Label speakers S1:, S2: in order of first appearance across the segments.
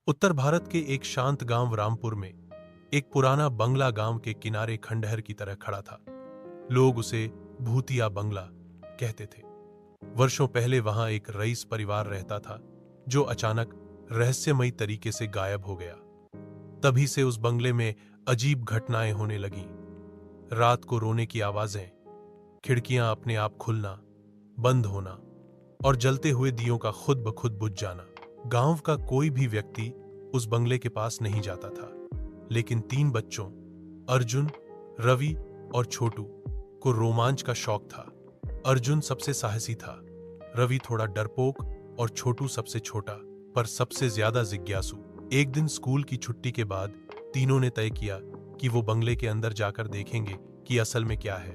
S1: उत्तर भारत के एक शांत गांव रामपुर में एक पुराना बंगला गांव के किनारे खंडहर की तरह खड़ा था। लोग उसे भूतिया बंगला कहते थे। वर्षों पहले वहां एक रईस परिवार रहता था जो अचानक रहस्यमयी तरीके से गायब हो गया। तभी से उस बंगले में अजीब घटनाएं होने लगीं। रात को रोने की आवाजें, खिड़कियां अपने आप खुलना, बंद होना और जलते हुए दियों का खुद ब खुद बुझ जाना। गांव का कोई भी व्यक्ति उस बंगले के पास नहीं जाता था, लेकिन 3 बच्चों अर्जुन, रवि और छोटू को रोमांच का शौक था। अर्जुन सबसे साहसी था, रवि थोड़ा डरपोक और छोटू सबसे छोटा पर सबसे ज्यादा जिज्ञासु। एक दिन स्कूल की छुट्टी के बाद तीनों ने तय किया कि वो बंगले के अंदर जाकर देखेंगे कि असल में क्या है।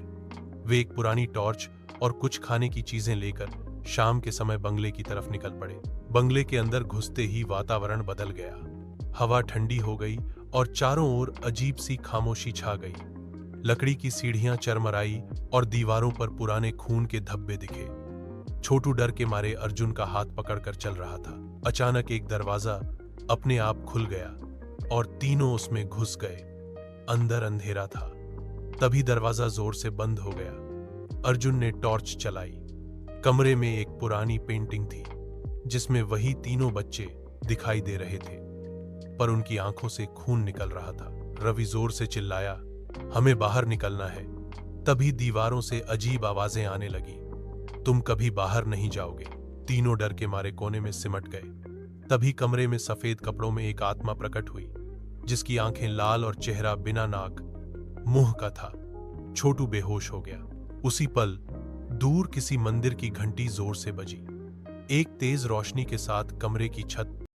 S1: वे एक पुरानी टॉर्च और कुछ खाने की चीजें लेकर शाम के समय बंगले की तरफ निकल पड़े। बंगले के अंदर घुसते ही वातावरण बदल गया। हवा ठंडी हो गई और चारों ओर अजीब सी खामोशी छा गई। लकड़ी की सीढ़ियां चरमराई और दीवारों पर पुराने खून के धब्बे दिखे। छोटू डर के मारे अर्जुन का हाथ पकड़कर चल रहा था। अचानक एक दरवाजा अपने आप खुल गया और तीनों उसमें घुस गए। अंदर अंधेरा था। तभी दरवाजा जोर से बंद हो गया। अर्जुन ने टॉर्च चलाई। कमरे में एक पुरानी पेंटिंग थी जिसमें वही तीनों बच्चे दिखाई दे रहे थे, पर उनकी आंखों से खून निकल रहा था। रवि जोर से चिल्लाया, हमें बाहर निकलना है। तभी दीवारों से अजीब आवाजें आने लगी, तुम कभी बाहर नहीं जाओगे। तीनों डर के मारे कोने में सिमट गए। तभी कमरे में सफेद कपड़ों में एक आत्मा प्रकट हुई जिसकी आंखें लाल और चेहरा बिना नाक मुंह का था। छोटू बेहोश हो गया। उसी पल दूर किसी मंदिर की घंटी जोर से बजी। एक तेज रोशनी के साथ कमरे की छत